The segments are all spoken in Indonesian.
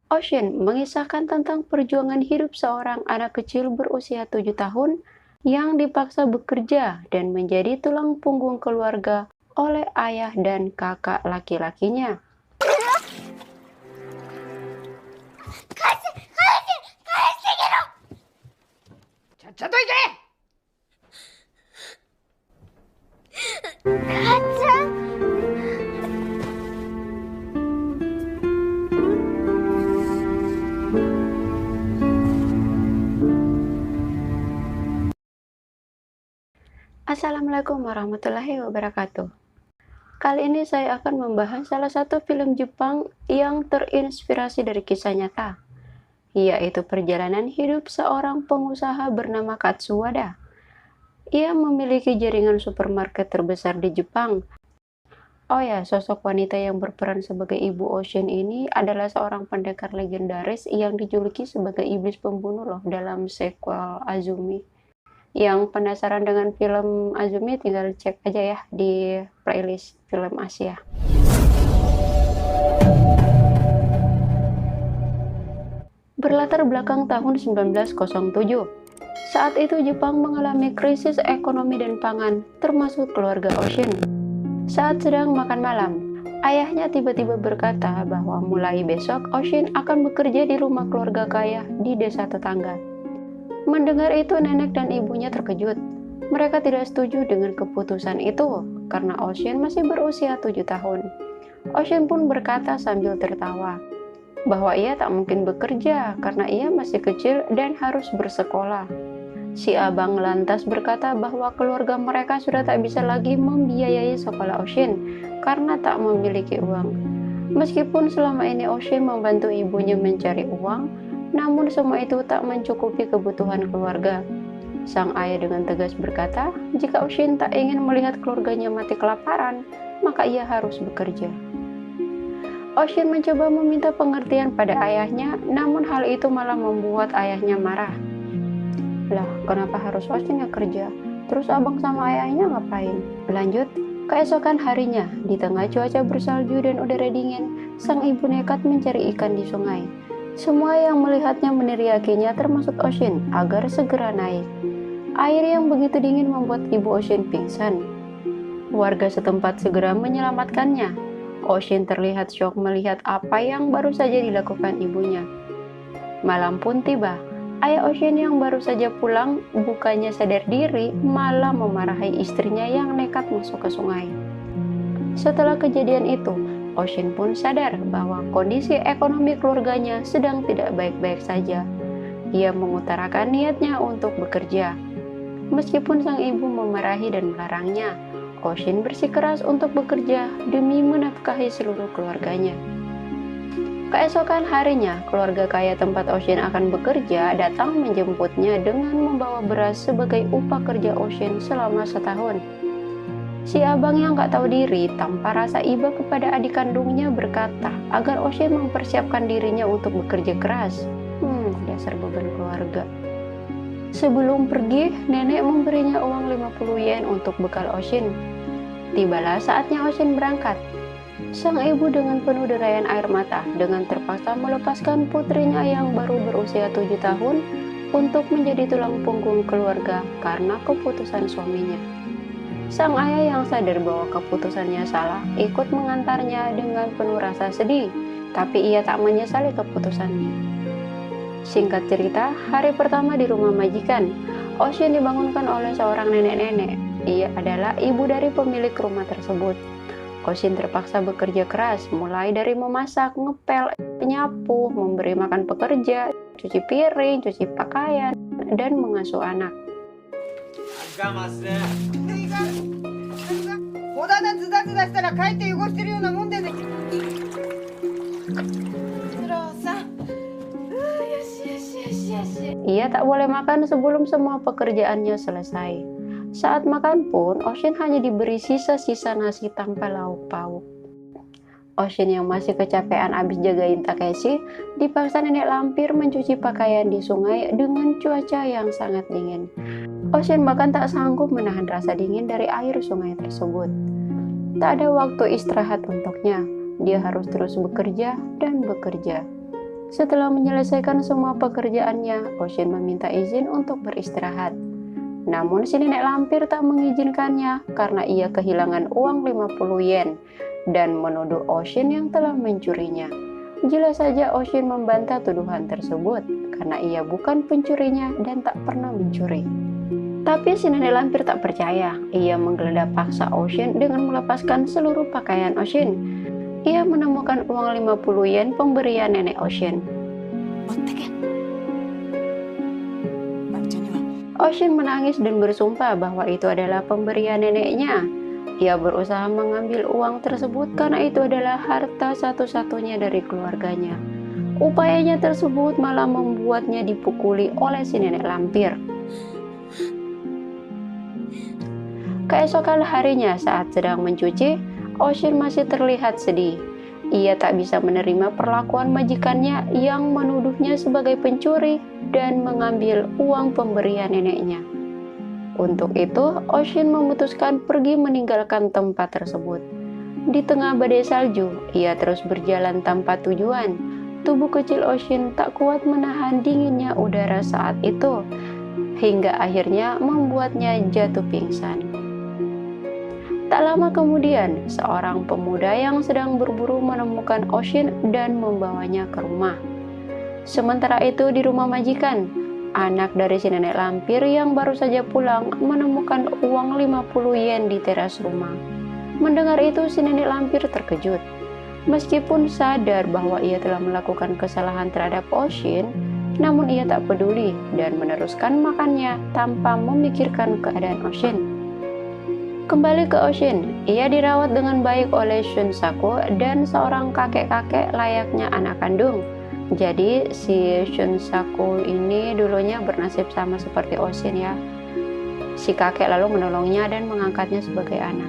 Ocean mengisahkan tentang perjuangan hidup seorang anak kecil berusia 7 tahun yang dipaksa bekerja dan menjadi tulang punggung keluarga oleh ayah dan kakak laki-lakinya. Assalamualaikum warahmatullahi wabarakatuh. Kali ini saya akan membahas salah satu film Jepang yang terinspirasi dari kisah nyata, yaitu perjalanan hidup seorang pengusaha bernama Katsuwada. Ia memiliki jaringan supermarket terbesar di Jepang. Oh ya, sosok wanita yang berperan sebagai Ibu Ocean ini adalah seorang pendekar legendaris yang dijuluki sebagai iblis pembunuh loh dalam sequel Azumi. Yang penasaran dengan film Azumi tinggal cek aja ya di playlist film Asia. Berlatar belakang tahun 1907. Saat itu Jepang mengalami krisis ekonomi dan pangan, termasuk keluarga Ocean. Saat sedang makan malam, ayahnya tiba-tiba berkata bahwa mulai besok Ocean akan bekerja di rumah keluarga kaya di desa tetangga. Mendengar itu, nenek dan ibunya terkejut. Mereka tidak setuju dengan keputusan itu, karena Ocean masih berusia 7 tahun. Ocean pun berkata sambil tertawa, bahwa ia tak mungkin bekerja karena ia masih kecil dan harus bersekolah. Si abang lantas berkata bahwa keluarga mereka sudah tak bisa lagi membiayai sekolah Ocean, karena tak memiliki uang. Meskipun selama ini Ocean membantu ibunya mencari uang, namun semua itu tak mencukupi kebutuhan keluarga. Sang ayah dengan tegas berkata, jika Ocean tak ingin melihat keluarganya mati kelaparan, maka ia harus bekerja. Ocean mencoba meminta pengertian pada ayahnya, namun hal itu malah membuat ayahnya marah. Lah, kenapa harus Ocean yang kerja? Terus abang sama ayahnya ngapain? Lanjut, keesokan harinya, di tengah cuaca bersalju dan udara dingin, sang ibu nekat mencari ikan di sungai. Semua yang melihatnya meneriakinya termasuk Ocean agar segera naik. Air yang begitu dingin membuat ibu Ocean pingsan. Warga setempat segera menyelamatkannya. Ocean terlihat syok melihat apa yang baru saja dilakukan ibunya. Malam pun tiba. Ayah Ocean yang baru saja pulang bukannya sadar diri, malah memarahi istrinya yang nekat masuk ke sungai. Setelah kejadian itu, Ocean pun sadar bahwa kondisi ekonomi keluarganya sedang tidak baik-baik saja. Ia mengutarakan niatnya untuk bekerja. Meskipun sang ibu memarahi dan melarangnya, Ocean bersikeras untuk bekerja demi menafkahi seluruh keluarganya. Keesokan harinya, keluarga kaya tempat Ocean akan bekerja datang menjemputnya dengan membawa beras sebagai upah kerja Ocean selama setahun. Si abang yang gak tahu diri tanpa rasa iba kepada adik kandungnya berkata agar Ocean mempersiapkan dirinya untuk bekerja keras. Dasar beban keluarga. Sebelum pergi, nenek memberinya uang 50 yen untuk bekal Ocean. Tibalah saatnya Ocean berangkat. Sang ibu dengan penuh derayan air mata dengan terpaksa melepaskan putrinya yang baru berusia 7 tahun untuk menjadi tulang punggung keluarga karena keputusan suaminya. Sang ayah yang sadar bahwa keputusannya salah ikut mengantarnya dengan penuh rasa sedih, tapi ia tak menyesali keputusannya. Singkat cerita, hari pertama di rumah majikan, Ocean dibangunkan oleh seorang nenek-nenek. Ia adalah ibu dari pemilik rumah tersebut. Ocean terpaksa bekerja keras, mulai dari memasak, ngepel, menyapu, memberi makan pekerja, cuci piring, cuci pakaian, dan mengasuh anak. Ia tak boleh makan sebelum semua pekerjaannya selesai. Saat makan pun, Ocean hanya diberi sisa-sisa nasi tanpa lauk pauk. Ocean yang masih kecapean abis jagain Takeshi, dipaksa nenek lampir mencuci pakaian di sungai dengan cuaca yang sangat dingin. Ocean bahkan tak sanggup menahan rasa dingin dari air sungai tersebut. Tak ada waktu istirahat untuknya, dia harus terus bekerja dan bekerja. Setelah menyelesaikan semua pekerjaannya, Ocean meminta izin untuk beristirahat. Namun si nenek lampir tak mengizinkannya karena ia kehilangan uang 50 yen dan menuduh Ocean yang telah mencurinya. Jelas saja Ocean membantah tuduhan tersebut karena ia bukan pencurinya dan tak pernah mencuri. Tapi si nenek lampir tak percaya. Ia menggeledah paksa Ocean dengan melepaskan seluruh pakaian Ocean. Ia menemukan uang 50 yen pemberian nenek Ocean. Ocean menangis dan bersumpah bahwa itu adalah pemberian neneknya. Ia berusaha mengambil uang tersebut karena itu adalah harta satu-satunya dari keluarganya. Upayanya tersebut malah membuatnya dipukuli oleh si nenek lampir. Keesokan harinya saat sedang mencuci, Ocean masih terlihat sedih. Ia tak bisa menerima perlakuan majikannya yang menuduhnya sebagai pencuri dan mengambil uang pemberian neneknya. Untuk itu, Ocean memutuskan pergi meninggalkan tempat tersebut. Di tengah badai salju, ia terus berjalan tanpa tujuan. Tubuh kecil Ocean tak kuat menahan dinginnya udara saat itu, hingga akhirnya membuatnya jatuh pingsan. Tak lama kemudian, seorang pemuda yang sedang berburu menemukan Ocean dan membawanya ke rumah. Sementara itu di rumah majikan, anak dari si nenek lampir yang baru saja pulang menemukan uang 50 yen di teras rumah. Mendengar itu si nenek lampir terkejut. Meskipun sadar bahwa ia telah melakukan kesalahan terhadap Ocean, namun ia tak peduli dan meneruskan makannya tanpa memikirkan keadaan Ocean. Kembali ke Ocean, ia dirawat dengan baik oleh Shunsaku dan seorang kakek-kakek layaknya anak kandung. Jadi si Shunsaku ini dulunya bernasib sama seperti Ocean ya. Si kakek lalu menolongnya dan mengangkatnya sebagai anak.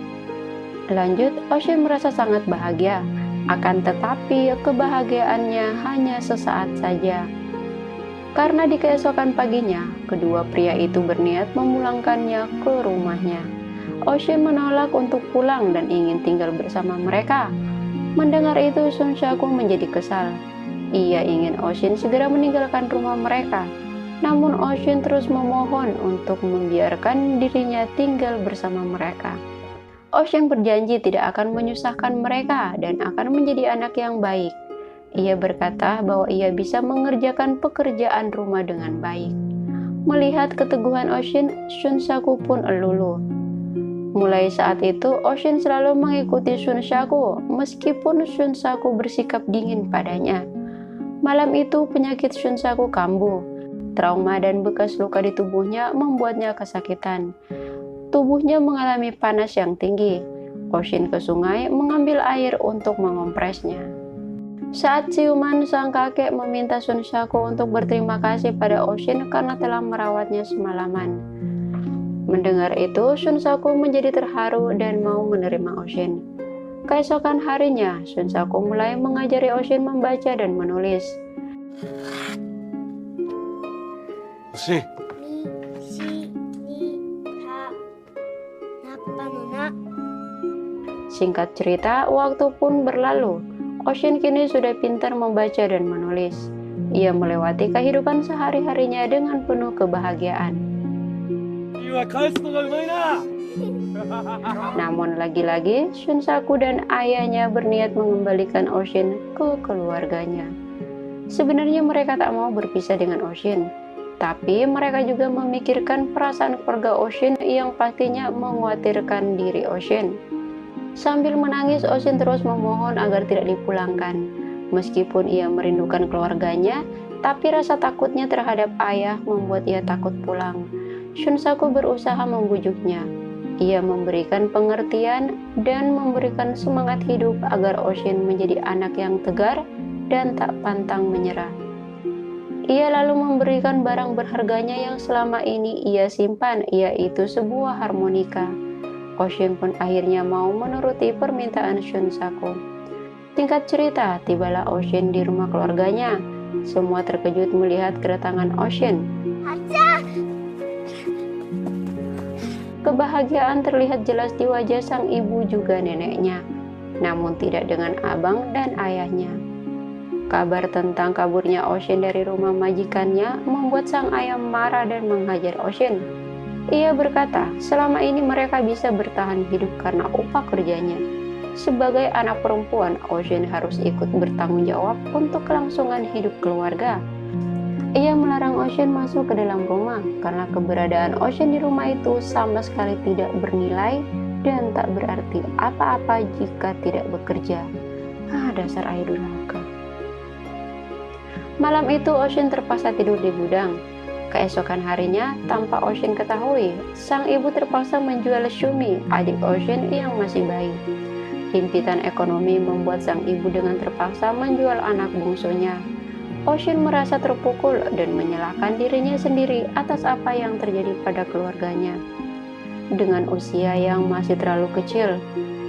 Lanjut, Ocean merasa sangat bahagia. Akan tetapi kebahagiaannya hanya sesaat saja. Karena di keesokan paginya, kedua pria itu berniat memulangkannya ke rumahnya. Ocean menolak untuk pulang dan ingin tinggal bersama mereka. Mendengar itu, Shunsaku menjadi kesal. Ia ingin Ocean segera meninggalkan rumah mereka. Namun Ocean terus memohon untuk membiarkan dirinya tinggal bersama mereka. Ocean berjanji tidak akan menyusahkan mereka dan akan menjadi anak yang baik. Ia berkata bahwa ia bisa mengerjakan pekerjaan rumah dengan baik. Melihat keteguhan Ocean, Shunsaku pun luluh. Mulai saat itu, Ocean selalu mengikuti Shunsaku, meskipun Shunsaku bersikap dingin padanya. Malam itu, penyakit Shunsaku kambuh. Trauma dan bekas luka di tubuhnya membuatnya kesakitan. Tubuhnya mengalami panas yang tinggi. Ocean ke sungai mengambil air untuk mengompresnya. Saat siuman, sang kakek meminta Shunsaku untuk berterima kasih pada Ocean karena telah merawatnya semalaman. Mendengar itu, Shunsaku menjadi terharu dan mau menerima Ocean. Keesokan harinya, Shunsaku mulai mengajari Ocean membaca dan menulis. Ocean. Singkat cerita, waktu pun berlalu. Ocean kini sudah pintar membaca dan menulis. Ia melewati kehidupan sehari-harinya dengan penuh kebahagiaan. Namun lagi-lagi, Shunsaku dan ayahnya berniat mengembalikan Ocean ke keluarganya. Sebenarnya mereka tak mau berpisah dengan Ocean, tapi mereka juga memikirkan perasaan keluarga Ocean yang pastinya mengkhawatirkan diri Ocean. Sambil menangis, Ocean terus memohon agar tidak dipulangkan. Meskipun ia merindukan keluarganya, tapi rasa takutnya terhadap ayah membuat ia takut pulang. Shunsaku berusaha membujuknya. Ia memberikan pengertian dan memberikan semangat hidup agar Ocean menjadi anak yang tegar dan tak pantang menyerah. Ia lalu memberikan barang berharganya yang selama ini ia simpan, yaitu sebuah harmonika. Ocean pun akhirnya mau menuruti permintaan Shunsaku. Singkat cerita, tibalah Ocean di rumah keluarganya. Semua terkejut melihat kedatangan Ocean. Kebahagiaan terlihat jelas di wajah sang ibu juga neneknya, namun tidak dengan abang dan ayahnya. Kabar tentang kaburnya Ocean dari rumah majikannya membuat sang ayah marah dan menghajar Ocean. Ia berkata, selama ini mereka bisa bertahan hidup karena upah kerjanya. Sebagai anak perempuan, Ocean harus ikut bertanggung jawab untuk kelangsungan hidup keluarga. Ia melarang Ocean masuk ke dalam rumah karena keberadaan Ocean di rumah itu sama sekali tidak bernilai dan tak berarti apa-apa jika tidak bekerja. Dasar ayah durhaka. Malam itu Ocean terpaksa tidur di gudang. Keesokan harinya, tanpa Ocean ketahui, sang ibu terpaksa menjual Shumi, adik Ocean yang masih bayi. Himpitan ekonomi membuat sang ibu dengan terpaksa menjual anak bungsunya. Ocean merasa terpukul dan menyalahkan dirinya sendiri atas apa yang terjadi pada keluarganya. Dengan usia yang masih terlalu kecil,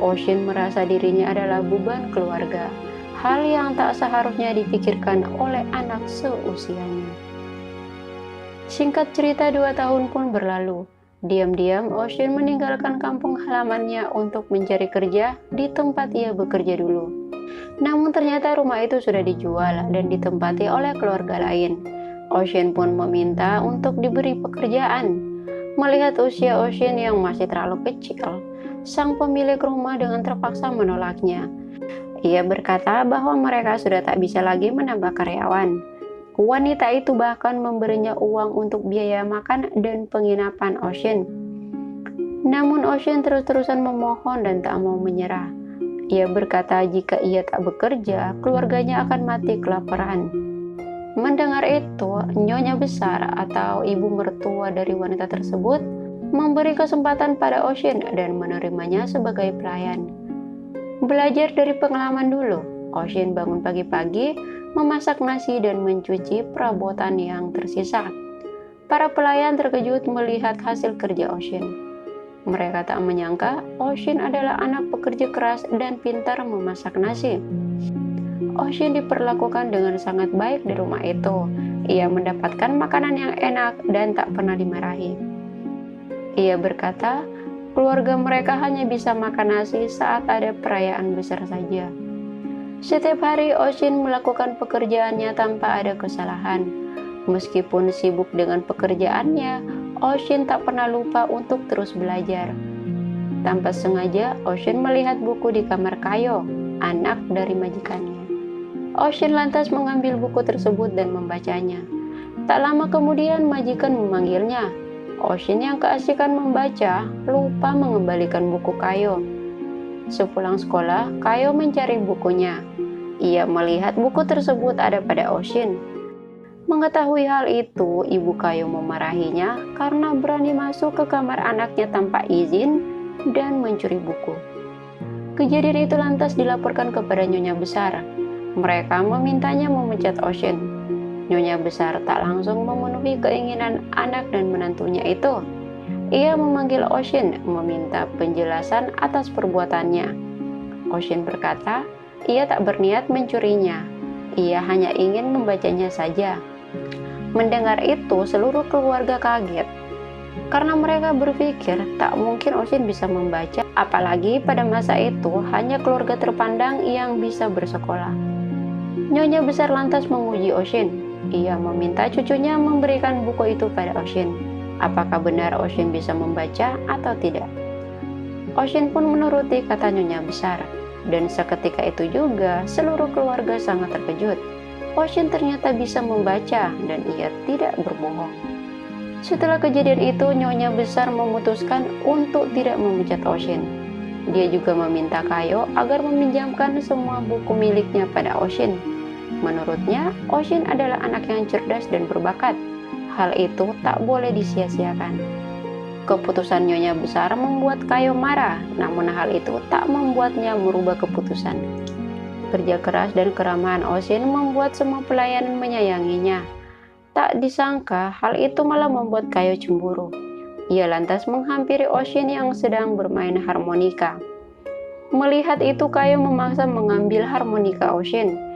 Ocean merasa dirinya adalah beban keluarga, hal yang tak seharusnya dipikirkan oleh anak seusianya. Singkat cerita, 2 tahun pun berlalu. Diam-diam Ocean meninggalkan kampung halamannya untuk mencari kerja di tempat ia bekerja dulu. Namun ternyata rumah itu sudah dijual dan ditempati oleh keluarga lain. Ocean pun meminta untuk diberi pekerjaan. Melihat usia Ocean yang masih terlalu kecil, sang pemilik rumah dengan terpaksa menolaknya. Ia berkata bahwa mereka sudah tak bisa lagi menambah karyawan. Wanita itu bahkan memberinya uang untuk biaya makan dan penginapan Ocean. Namun Ocean terus-terusan memohon dan tak mau menyerah. Ia berkata jika ia tak bekerja, keluarganya akan mati kelaparan. Mendengar itu, nyonya besar atau ibu mertua dari wanita tersebut memberi kesempatan pada Ocean dan menerimanya sebagai pelayan. Belajar dari pengalaman dulu, Ocean bangun pagi-pagi, memasak nasi dan mencuci perabotan yang tersisa. Para pelayan terkejut melihat hasil kerja Ocean. Mereka tak menyangka Ocean adalah anak pekerja keras dan pintar memasak nasi. Ocean diperlakukan dengan sangat baik di rumah itu. Ia mendapatkan makanan yang enak dan tak pernah dimarahi. Ia berkata, keluarga mereka hanya bisa makan nasi saat ada perayaan besar saja. Setiap hari Ocean melakukan pekerjaannya tanpa ada kesalahan. Meskipun sibuk dengan pekerjaannya, Ocean tak pernah lupa untuk terus belajar. Tanpa sengaja, Ocean melihat buku di kamar Kayo, anak dari majikannya. Ocean lantas mengambil buku tersebut dan membacanya. Tak lama kemudian, majikan memanggilnya. Ocean yang keasikan membaca, lupa mengembalikan buku Kayo. Sepulang sekolah, Kayo mencari bukunya. Ia melihat buku tersebut ada pada Ocean. Mengetahui hal itu, ibu Kayo memarahinya karena berani masuk ke kamar anaknya tanpa izin dan mencuri buku. Kejadian itu lantas dilaporkan kepada nyonya besar. Mereka memintanya memecat Ocean. Nyonya besar tak langsung memenuhi keinginan anak dan menantunya itu. Ia memanggil Ocean meminta penjelasan atas perbuatannya. Ocean berkata, ia tak berniat mencurinya. Ia hanya ingin membacanya saja. Mendengar itu, seluruh keluarga kaget. Karena mereka berpikir tak mungkin Ocean bisa membaca, apalagi pada masa itu hanya keluarga terpandang yang bisa bersekolah. Nyonya besar lantas menguji Ocean. Ia meminta cucunya memberikan buku itu pada Ocean. Apakah benar Ocean bisa membaca atau tidak? Ocean pun menuruti kata nyonya besar. Dan seketika itu juga seluruh keluarga sangat terkejut. Ocean ternyata bisa membaca dan ia tidak berbohong. Setelah kejadian itu, nyonya besar memutuskan untuk tidak memecat Ocean. Dia juga meminta Kayo agar meminjamkan semua buku miliknya pada Ocean. Menurutnya, Ocean adalah anak yang cerdas dan berbakat. Hal itu tak boleh disia-siakan. Keputusan nyonya besar membuat Kayo marah, namun hal itu tak membuatnya merubah keputusan. Kerja keras dan keramahan Ocean membuat semua pelayan menyayanginya. Tak disangka, hal itu malah membuat Kayo cemburu. Ia lantas menghampiri Ocean yang sedang bermain harmonika. Melihat itu, Kayo memaksa mengambil harmonika Ocean.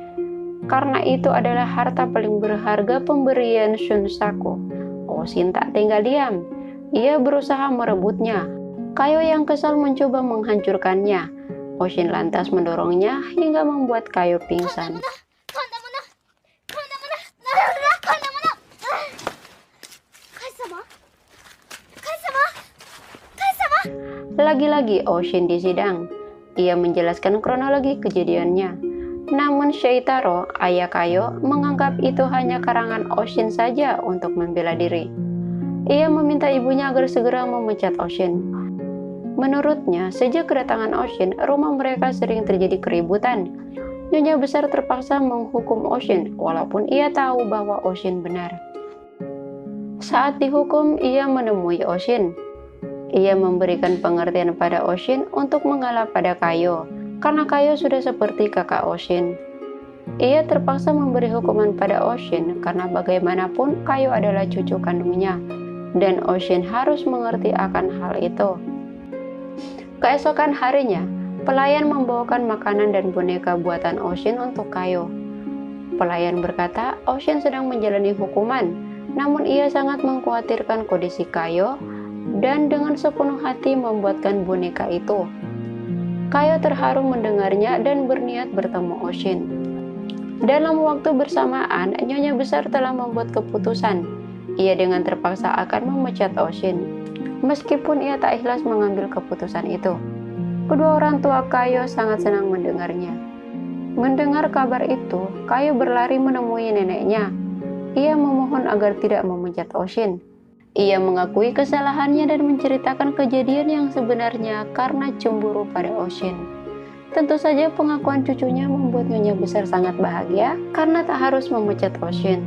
Karena itu adalah harta paling berharga pemberian Shunsaku. Ocean tak tinggal diam. Ia berusaha merebutnya. Kayo yang kesal mencoba menghancurkannya. Ocean lantas mendorongnya hingga membuat Kayo pingsan. Lagi-lagi Ocean disidang. Ia menjelaskan kronologi kejadiannya. Namun Sheitaro, ayah Kayo, menganggap itu hanya karangan Ocean saja untuk membela diri. Ia meminta ibunya agar segera memecat Ocean. Menurutnya, sejak kedatangan Ocean, rumah mereka sering terjadi keributan. Nyonya besar terpaksa menghukum Ocean, walaupun ia tahu bahwa Ocean benar. Saat dihukum, ia menemui Ocean. Ia memberikan pengertian pada Ocean untuk mengalah pada Kayo, karena Kayo sudah seperti kakak Ocean. Ia terpaksa memberi hukuman pada Ocean karena bagaimanapun Kayo adalah cucu kandungnya, dan Ocean harus mengerti akan hal itu. Keesokan harinya, pelayan membawakan makanan dan boneka buatan Ocean untuk Kayo. Pelayan berkata Ocean sedang menjalani hukuman, namun ia sangat mengkhawatirkan kondisi Kayo dan dengan sepenuh hati membuatkan boneka itu. Kayo terharu mendengarnya dan berniat bertemu Ocean. Dalam waktu bersamaan, Nyonya besar telah membuat keputusan. Ia dengan terpaksa akan memecat Ocean, meskipun ia tak ikhlas mengambil keputusan itu. Kedua orang tua Kayo sangat senang mendengarnya. Mendengar kabar itu, Kayo berlari menemui neneknya. Ia memohon agar tidak memecat Ocean. Ia mengakui kesalahannya dan menceritakan kejadian yang sebenarnya karena cemburu pada Ocean. Tentu saja pengakuan cucunya membuat Nyonya besar sangat bahagia karena tak harus memecat Ocean.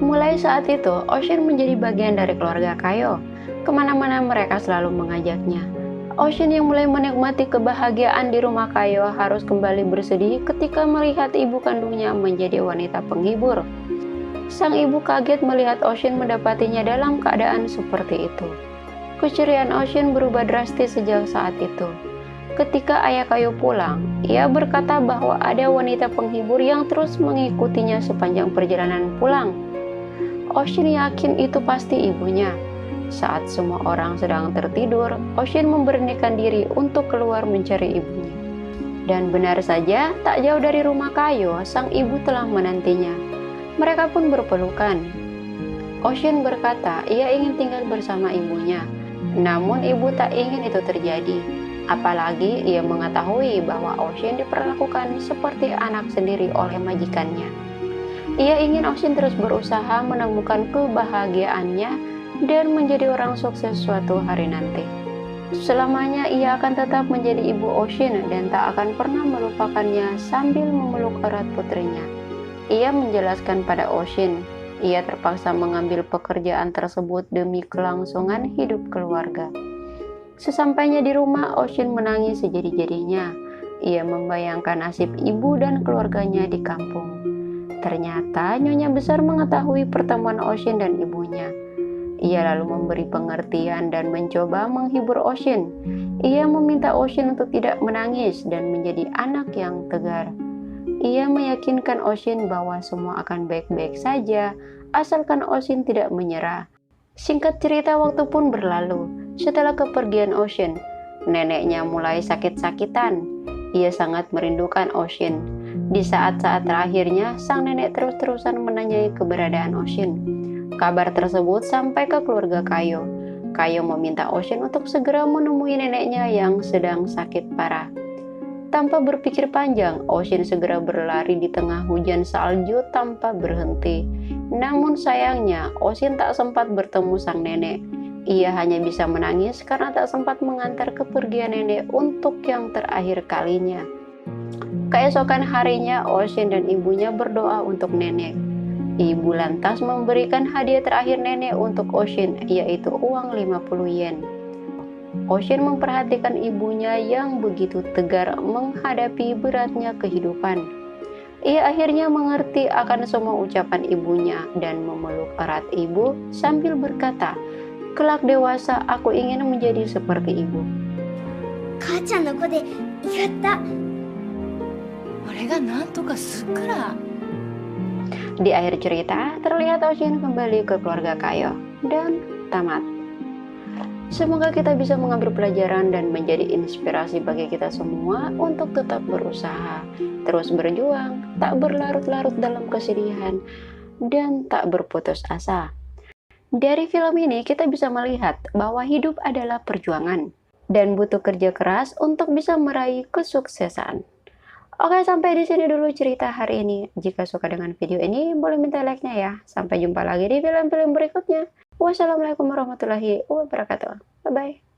Mulai saat itu, Ocean menjadi bagian dari keluarga Kayo. Kemana-mana mereka selalu mengajaknya. Ocean yang mulai menikmati kebahagiaan di rumah Kayo harus kembali bersedih ketika melihat ibu kandungnya menjadi wanita penghibur. Sang ibu kaget melihat Ocean mendapatinya dalam keadaan seperti itu. Keceriaan Ocean berubah drastis sejak saat itu. Ketika ayah Kayo pulang, ia berkata bahwa ada wanita penghibur yang terus mengikutinya sepanjang perjalanan pulang. Ocean yakin itu pasti ibunya. Saat semua orang sedang tertidur, Ocean memberanikan diri untuk keluar mencari ibunya. Dan benar saja, tak jauh dari rumah Kayo, sang ibu telah menantinya. Mereka pun berpelukan. Ocean berkata ia ingin tinggal bersama ibunya, namun ibu tak ingin itu terjadi. Apalagi ia mengetahui bahwa Ocean diperlakukan seperti anak sendiri oleh majikannya. Ia ingin Ocean terus berusaha menemukan kebahagiaannya dan menjadi orang sukses suatu hari nanti. Selamanya ia akan tetap menjadi ibu Ocean dan tak akan pernah melupakannya sambil memeluk erat putrinya. Ia menjelaskan pada Ocean, ia terpaksa mengambil pekerjaan tersebut demi kelangsungan hidup keluarga. Sesampainya di rumah, Ocean menangis sejadi-jadinya. Ia membayangkan nasib ibu dan keluarganya di kampung. Ternyata Nyonya besar mengetahui pertemuan Ocean dan ibunya. Ia lalu memberi pengertian dan mencoba menghibur Ocean. Ia meminta Ocean untuk tidak menangis dan menjadi anak yang tegar. Ia meyakinkan Ocean bahwa semua akan baik-baik saja, asalkan Ocean tidak menyerah. Singkat cerita, waktu pun berlalu. Setelah kepergian Ocean, neneknya mulai sakit-sakitan. Ia sangat merindukan Ocean. Di saat-saat terakhirnya, sang nenek terus-terusan menanyai keberadaan Ocean. Kabar tersebut sampai ke keluarga Kayo. Kayo meminta Ocean untuk segera menemui neneknya yang sedang sakit parah. Tanpa berpikir panjang, Ocean segera berlari di tengah hujan salju tanpa berhenti. Namun sayangnya, Ocean tak sempat bertemu sang nenek. Ia hanya bisa menangis karena tak sempat mengantar kepergian nenek untuk yang terakhir kalinya. Keesokan harinya, Ocean dan ibunya berdoa untuk nenek. Ibu lantas memberikan hadiah terakhir nenek untuk Ocean, yaitu uang 50 yen. Ocean memperhatikan ibunya yang begitu tegar menghadapi beratnya kehidupan. Ia akhirnya mengerti akan semua ucapan ibunya dan memeluk erat ibu sambil berkata, "Kelak dewasa aku ingin menjadi seperti ibu." Kacang no kode igatta. Orega nantoka sukura. Di akhir cerita, terlihat Ocean kembali ke keluarga Kayo dan tamat. Semoga kita bisa mengambil pelajaran dan menjadi inspirasi bagi kita semua untuk tetap berusaha, terus berjuang, tak berlarut-larut dalam kesedihan, dan tak berputus asa. Dari film ini kita bisa melihat bahwa hidup adalah perjuangan. dan butuh kerja keras untuk bisa meraih kesuksesan. Oke, sampai di sini dulu cerita hari ini. Jika suka dengan video ini, boleh minta like-nya ya. Sampai jumpa lagi di film-film berikutnya. Wassalamualaikum warahmatullahi wabarakatuh. Bye-bye.